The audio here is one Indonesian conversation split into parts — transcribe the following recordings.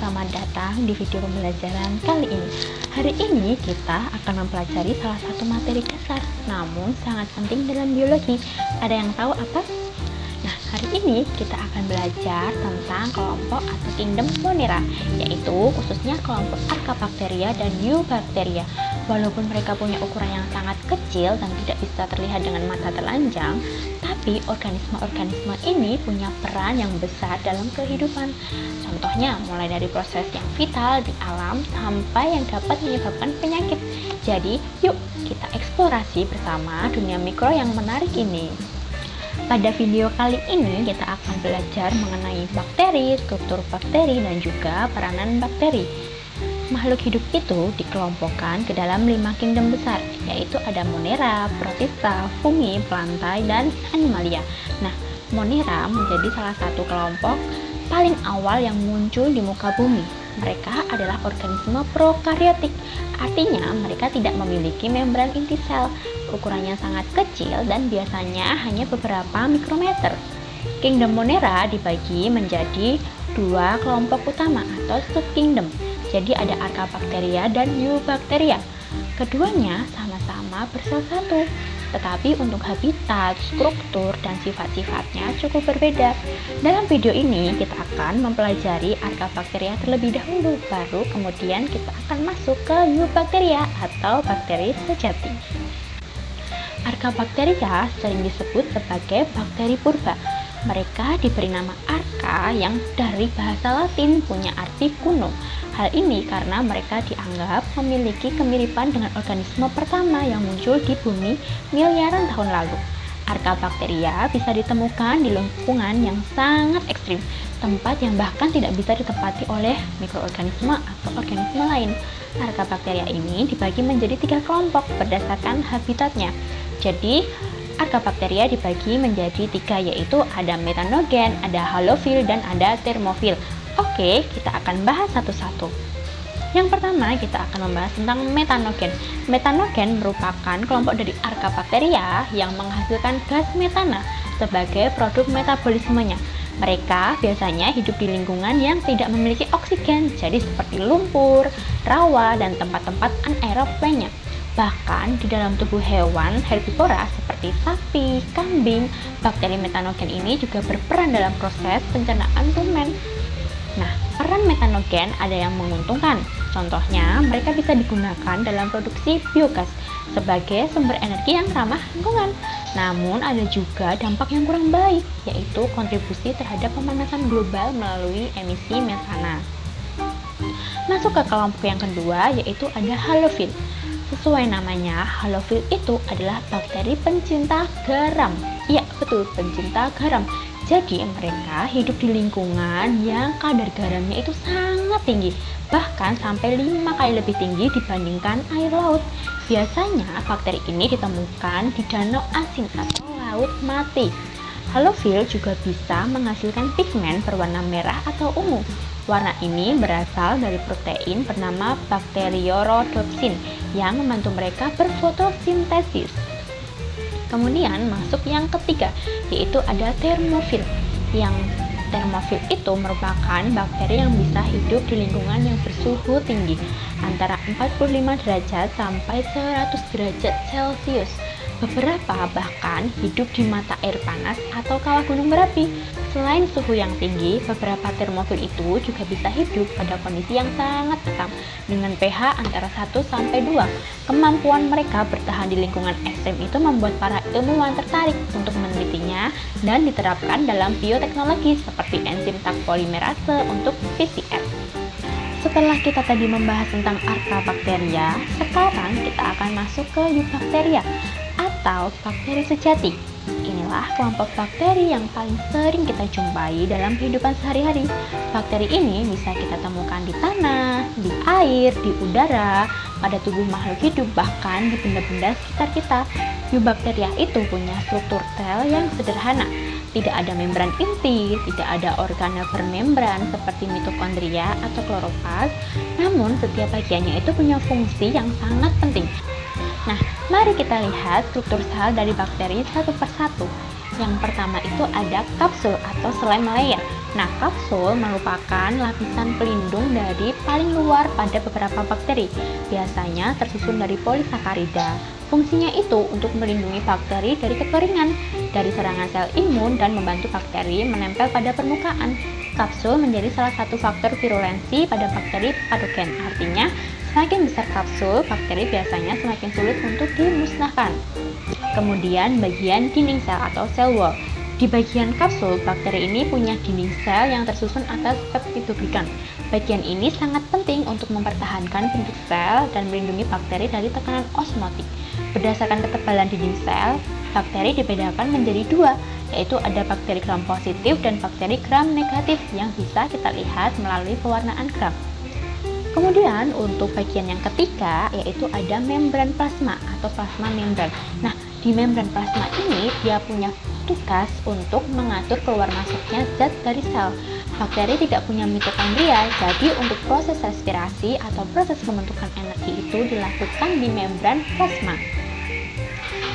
selamat datang di video pembelajaran kali ini. Hari ini kita akan mempelajari salah satu materi dasar, namun sangat penting dalam biologi. Ada yang tahu apa? Nah, hari ini kita akan belajar tentang kelompok atau kingdom Monera, yaitu khususnya kelompok Archaebacteria dan Eubacteria. Walaupun mereka punya ukuran yang sangat kecil dan tidak bisa terlihat dengan mata telanjang, tapi organisme-organisme ini punya peran yang besar dalam kehidupan. Contohnya, mulai dari proses yang vital di alam sampai yang dapat menyebabkan penyakit. Jadi, yuk kita eksplorasi bersama dunia mikro yang menarik ini. Pada video kali ini kita akan belajar mengenai bakteri, struktur bakteri, dan juga peranan bakteri. Makhluk hidup itu dikelompokkan ke dalam 5 kingdom besar, yaitu ada Monera, Protista, Fungi, Plantae, dan Animalia. Nah, Monera menjadi salah satu kelompok paling awal yang muncul di muka bumi. Mereka adalah organisme prokaryotik, artinya mereka tidak memiliki membran inti sel. Ukurannya sangat kecil dan biasanya hanya beberapa mikrometer. Kingdom Monera dibagi menjadi 2 kelompok utama atau subkingdom. Jadi ada Archaebacteria dan Eubacteria. Keduanya sama-sama bersel satu, tetapi untuk habitat, struktur, dan sifat-sifatnya cukup berbeda. Dalam video ini kita akan mempelajari Archaebacteria terlebih dahulu, baru kemudian kita akan masuk ke Eubacteria atau bakteri sejati. Archaebacteria sering disebut sebagai bakteri purba. Mereka diberi nama arca yang dari bahasa Latin punya arti kuno. Hal ini karena mereka dianggap memiliki kemiripan dengan organisme pertama yang muncul di bumi miliaran tahun lalu. Archaebacteria bisa ditemukan di lingkungan yang sangat ekstrim, tempat yang bahkan tidak bisa ditempati oleh mikroorganisme atau organisme lain. Archaebacteria ini dibagi menjadi 3 kelompok berdasarkan habitatnya. Jadi, Archaebacteria dibagi menjadi 3, yaitu ada metanogen, ada halofil, dan ada termofil. Oke, kita akan bahas satu-satu. Yang pertama, kita akan membahas tentang metanogen. Metanogen merupakan kelompok dari Archaebacteria yang menghasilkan gas metana sebagai produk metabolismenya. Mereka biasanya hidup di lingkungan yang tidak memiliki oksigen, jadi seperti lumpur, rawa, dan tempat-tempat anaerob lainnya. Bahkan di dalam tubuh hewan herbivora seperti sapi, kambing, bakteri metanogen ini juga berperan dalam proses pencernaan rumen. Nah, peran metanogen ada yang menguntungkan. Contohnya, mereka bisa digunakan dalam produksi biogas sebagai sumber energi yang ramah lingkungan. Namun, ada juga dampak yang kurang baik, yaitu kontribusi terhadap pemanasan global melalui emisi metana. Masuk ke kelompok yang kedua, yaitu ada halofil. Sesuai namanya, halofil itu adalah bakteri pencinta garam. Iya, betul, pencinta garam. Jadi, mereka hidup di lingkungan yang kadar garamnya itu sangat tinggi, bahkan sampai 5 kali lebih tinggi dibandingkan air laut. Biasanya, bakteri ini ditemukan di danau asin atau laut mati. Halofil juga bisa menghasilkan pigmen berwarna merah atau ungu. Warna ini berasal dari protein bernama bakteriorodopsin yang membantu mereka berfotosintesis. Kemudian masuk yang ketiga, yaitu ada termofil. Yang termofil itu merupakan bakteri yang bisa hidup di lingkungan yang bersuhu tinggi, antara 45 derajat sampai 100 derajat Celcius. Beberapa bahkan hidup di mata air panas atau kawah gunung berapi. Selain suhu yang tinggi, beberapa termofil itu juga bisa hidup pada kondisi yang sangat asam dengan pH antara 1 sampai 2. Kemampuan mereka bertahan di lingkungan ekstrem itu membuat para ilmuwan tertarik untuk menelitinya dan diterapkan dalam bioteknologi seperti enzim Taq polimerase untuk PCR. Setelah kita tadi membahas tentang Archaebacteria, sekarang kita akan masuk ke Eubacteria atau bakteri sejati. Inilah kelompok bakteri yang paling sering kita jumpai dalam kehidupan sehari-hari. Bakteri ini bisa kita temukan di tanah, di air, di udara, pada tubuh makhluk hidup, bahkan di benda-benda sekitar kita. Eubacteria itu punya struktur sel yang sederhana. Tidak ada membran inti, tidak ada organel bermembran seperti mitokondria atau kloroplas, namun setiap bagiannya itu punya fungsi yang sangat penting. Nah, mari kita lihat struktur sel dari bakteri satu persatu. Yang pertama itu ada kapsul atau slime layer. Nah, kapsul merupakan lapisan pelindung dari paling luar pada beberapa bakteri. Biasanya tersusun dari polisakarida. Fungsinya itu untuk melindungi bakteri dari kekeringan, dari serangan sel imun, dan membantu bakteri menempel pada permukaan. Kapsul menjadi salah satu faktor virulensi pada bakteri patogen. Artinya, semakin besar kapsul, bakteri biasanya semakin sulit untuk dimusnahkan. Kemudian bagian dinding sel atau cell wall. Di bagian kapsul, bakteri ini punya dinding sel yang tersusun atas peptidoglykan. Bagian ini sangat penting untuk mempertahankan bentuk sel dan melindungi bakteri dari tekanan osmotik. Berdasarkan ketebalan dinding sel, bakteri dibedakan menjadi dua, yaitu ada bakteri gram positif dan bakteri gram negatif yang bisa kita lihat melalui pewarnaan gram. Kemudian untuk bagian yang ketiga yaitu ada membran plasma atau plasma membran. Nah, di membran plasma ini dia punya tugas untuk mengatur keluar masuknya zat dari sel. Bakteri tidak punya mitokondria, jadi untuk proses respirasi atau proses pembentukan energi itu dilakukan di membran plasma.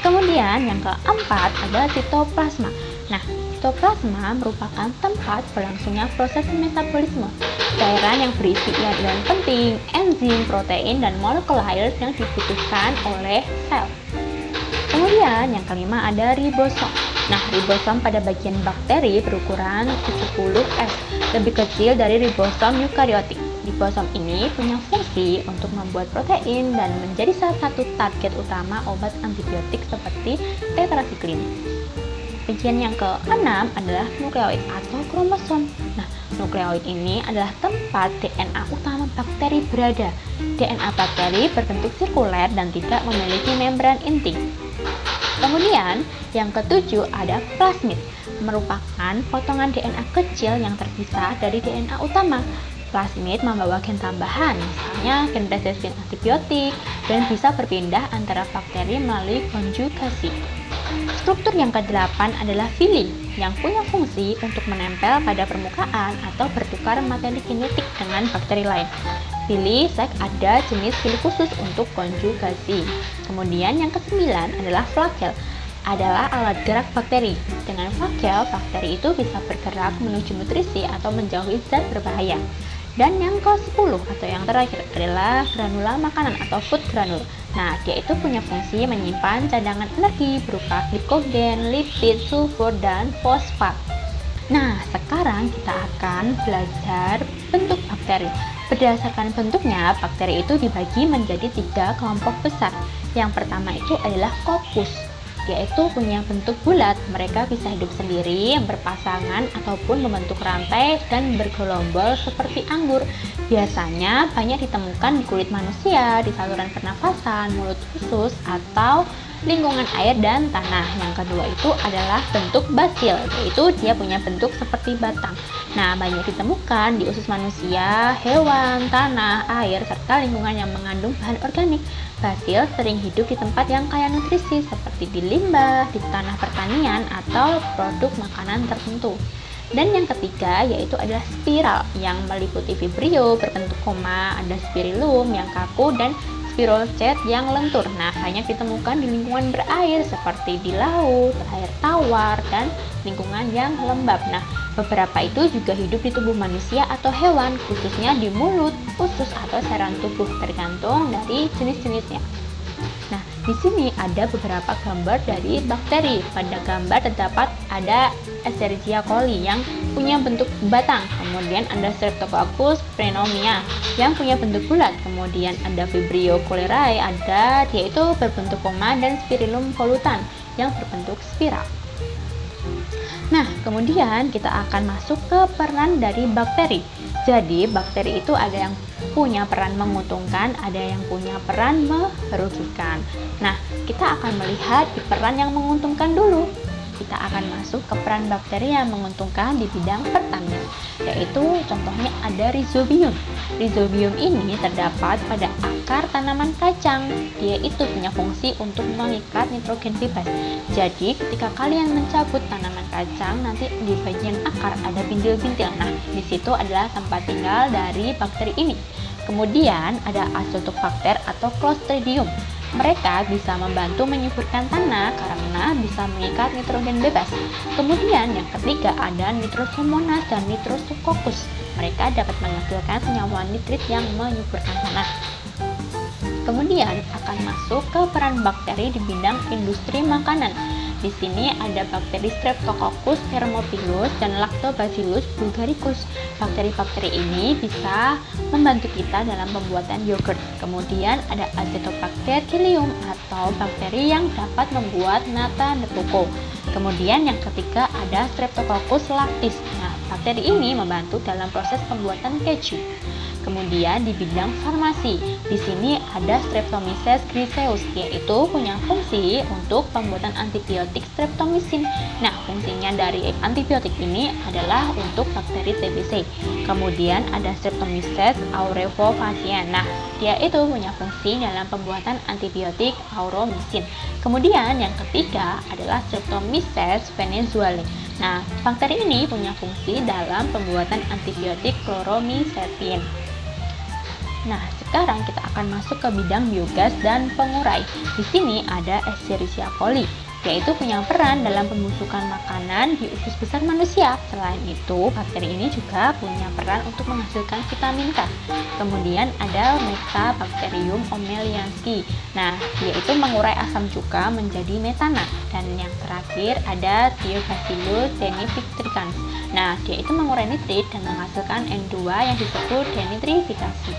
Kemudian yang keempat ada sitoplasma. Nah, sitoplasma merupakan tempat berlangsungnya proses metabolisme. Cairan yang berisi ion-ion penting, enzim, protein, dan molekul lain yang dibutuhkan oleh sel. Kemudian yang kelima ada ribosom. Nah, ribosom pada bagian bakteri berukuran 70S, lebih kecil dari ribosom eukariotik. Ribosom ini punya fungsi untuk membuat protein dan menjadi salah satu target utama obat antibiotik seperti tetrasiklin. Bagian yang keenam adalah nukleoid atau kromosom. Nah, nukleoid ini adalah tempat DNA utama bakteri berada. DNA bakteri berbentuk sirkuler dan tidak memiliki membran inti. Kemudian, yang ketujuh ada plasmid, merupakan potongan DNA kecil yang terpisah dari DNA utama. Plasmid membawa gen tambahan, misalnya gen resisten antibiotik, dan bisa berpindah antara bakteri melalui konjugasi. Struktur yang kedelapan adalah vili, yang punya fungsi untuk menempel pada permukaan atau bertukar materi genetik dengan bakteri lain. Vili sek ada jenis vili khusus untuk konjugasi. Kemudian yang kesembilan adalah flagel, adalah alat gerak bakteri. Dengan flagel, bakteri itu bisa bergerak menuju nutrisi atau menjauhi zat berbahaya. Dan yang ke-10 atau yang terakhir adalah granula makanan atau food granule. Nah, dia itu punya fungsi menyimpan cadangan energi berupa glikogen, lipid, sulfur, dan fosfat. Nah, sekarang kita akan belajar bentuk bakteri. Berdasarkan bentuknya, bakteri itu dibagi menjadi 3 kelompok besar. Yang pertama itu adalah kokus. Dia itu punya bentuk bulat, mereka bisa hidup sendiri, berpasangan, ataupun membentuk rantai dan bergelombol seperti anggur. Biasanya banyak ditemukan di kulit manusia, di saluran pernafasan, mulut usus, atau lingkungan air dan tanah. Yang kedua itu adalah bentuk basil, yaitu dia punya bentuk seperti batang. Nah, banyak ditemukan di usus manusia, hewan, tanah, air, serta lingkungan yang mengandung bahan organik. Basil sering hidup di tempat yang kaya nutrisi seperti di limbah, di tanah pertanian, atau produk makanan tertentu. Dan yang ketiga yaitu adalah spiral yang meliputi vibrio berbentuk koma, ada spirillum yang kaku, dan spirocet yang lentur. Nah, banyak ditemukan di lingkungan berair seperti di laut, air tawar, dan lingkungan yang lembab. Nah, beberapa itu juga hidup di tubuh manusia atau hewan, khususnya di mulut, usus, atau cairan tubuh, tergantung dari jenis-jenisnya. Nah, di sini ada beberapa gambar dari bakteri. Pada gambar terdapat ada Escherichia coli yang punya bentuk batang, kemudian ada Streptococcus pneumoniae yang punya bentuk bulat, kemudian ada Vibrio cholerae, dia itu berbentuk koma, dan Spirillum volutan yang berbentuk spiral. Nah, kemudian kita akan masuk ke peran dari bakteri. Jadi, bakteri itu ada yang punya peran menguntungkan, ada yang punya peran merugikan. Nah, kita akan melihat di peran yang menguntungkan dulu. Kita akan masuk ke peran bakteri yang menguntungkan di bidang pertanian, yaitu contohnya ada Rhizobium. Rhizobium ini terdapat pada akar tanaman kacang. Dia itu punya fungsi untuk mengikat nitrogen bebas. Jadi ketika kalian mencabut tanaman kacang, nanti di bagian akar ada bintil-bintil. Nah, di situ adalah tempat tinggal dari bakteri ini. Kemudian ada Azotobacter atau Clostridium. Mereka bisa membantu menyuburkan tanah karena bisa mengikat nitrogen bebas. Kemudian yang ketiga ada nitrosomonas dan nitrococcus. Mereka dapat menghasilkan senyawa nitrit yang menyuburkan tanah. Kemudian akan masuk ke peran bakteri di bidang industri makanan. Di sini ada bakteri Streptococcus thermophilus dan Lactobacillus bulgaricus. Bakteri-bakteri ini bisa membantu kita dalam pembuatan yogurt. Kemudian ada Acetobacter psyllium atau bakteri yang dapat membuat nata de coco. Kemudian yang ketiga ada Streptococcus lactis. Nah, bakteri ini membantu dalam proses pembuatan keju. Kemudian di bidang farmasi, di sini ada Streptomyces griseus, yaitu punya fungsi untuk pembuatan antibiotik streptomycin. Nah, fungsinya dari antibiotik ini adalah untuk bakteri TBC. Kemudian ada Streptomyces aureofaciens. Nah, dia itu punya fungsi dalam pembuatan antibiotik auromycin. Kemudian yang ketiga adalah Streptomyces venezuelae. Nah, bakteri ini punya fungsi dalam pembuatan antibiotik chloromycetin. Nah, sekarang kita akan masuk ke bidang biogas dan pengurai. Di sini ada Escherichia coli, yaitu punya peran dalam pembusukan makanan di usus besar manusia. Selain itu, bakteri ini juga punya peran untuk menghasilkan vitamin K. Kemudian ada Methylbacterium omelianski. Nah, dia itu mengurai asam cuka menjadi metana. Dan yang terakhir ada Thiobacillus denitrificans. Nah, dia itu mengurai nitrit dan menghasilkan N2 yang disebut denitrifikasi.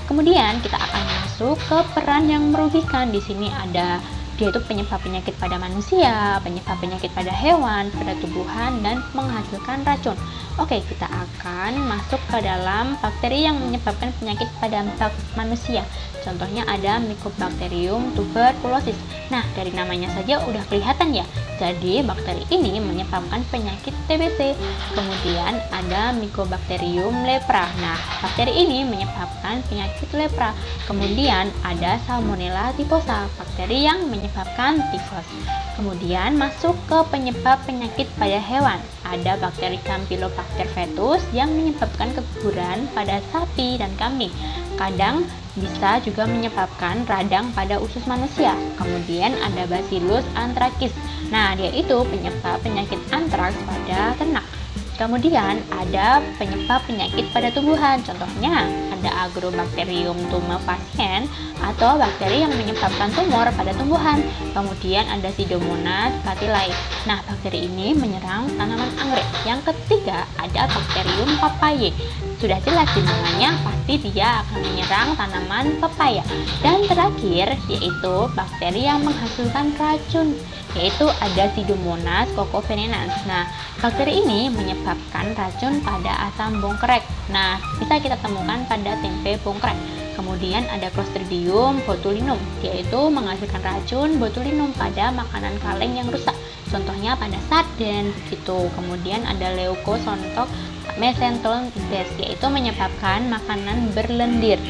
Kemudian kita akan masuk ke peran yang merugikan. Di sini ada dia itu penyebab penyakit pada manusia, penyebab penyakit pada hewan, pada tumbuhan, dan menghasilkan racun. Oke, kita akan masuk ke dalam bakteri yang menyebabkan penyakit pada manusia. Contohnya ada Mycobacterium tuberculosis. Nah, dari namanya saja udah kelihatan ya. Jadi, bakteri ini menyebabkan penyakit TBC. Kemudian ada Mycobacterium lepra. Nah, bakteri ini menyebabkan penyakit lepra. Kemudian ada Salmonella typhosa, bakteri yang menyebabkan tifus. Kemudian masuk ke penyebab penyakit pada hewan. Ada bakteri Campylobacter fetus yang menyebabkan keguguran pada sapi dan kambing. Kadang bisa juga menyebabkan radang pada usus manusia. Kemudian ada Bacillus anthracis. Nah, dia itu penyebab penyakit antraks pada ternak. Kemudian ada penyebab penyakit pada tumbuhan. Contohnya ada Agrobacterium tumefaciens atau bakteri yang menyebabkan tumor pada tumbuhan. Kemudian ada Pseudomonas cattleya. Nah, bakteri ini menyerang tanaman anggrek. Yang ketiga ada Bacterium papaye. Sudah jelas di namanya, pasti dia akan menyerang tanaman pepaya. Dan terakhir yaitu bakteri yang menghasilkan racun, yaitu ada Pseudomonas cocovenenans. Nah, bakteri ini menyebabkan racun pada asam bongkrek. Nah, bisa kita temukan pada tempe bongkrek. Kemudian ada Clostridium botulinum, yaitu menghasilkan racun botulinum pada makanan kaleng yang rusak. Contohnya pada sarden gitu. Kemudian ada Leukoxanthus mesenterithes, yaitu menyebabkan makanan berlendir.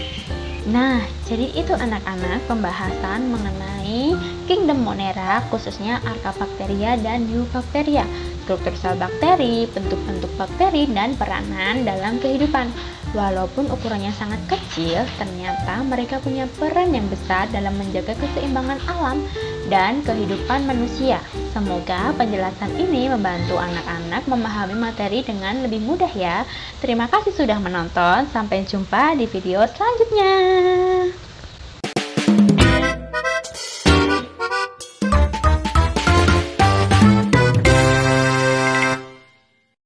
Nah, jadi itu anak-anak pembahasan mengenai Kingdom Monera, khususnya Archaebacteria dan Eubacteria, struktur sel bakteri, bentuk-bentuk bakteri, dan peranan dalam kehidupan. Walaupun ukurannya sangat kecil, ternyata mereka punya peran yang besar dalam menjaga keseimbangan alam dan kehidupan manusia. Semoga penjelasan ini membantu anak-anak memahami materi dengan lebih mudah ya. Terima kasih sudah menonton, sampai jumpa di video selanjutnya.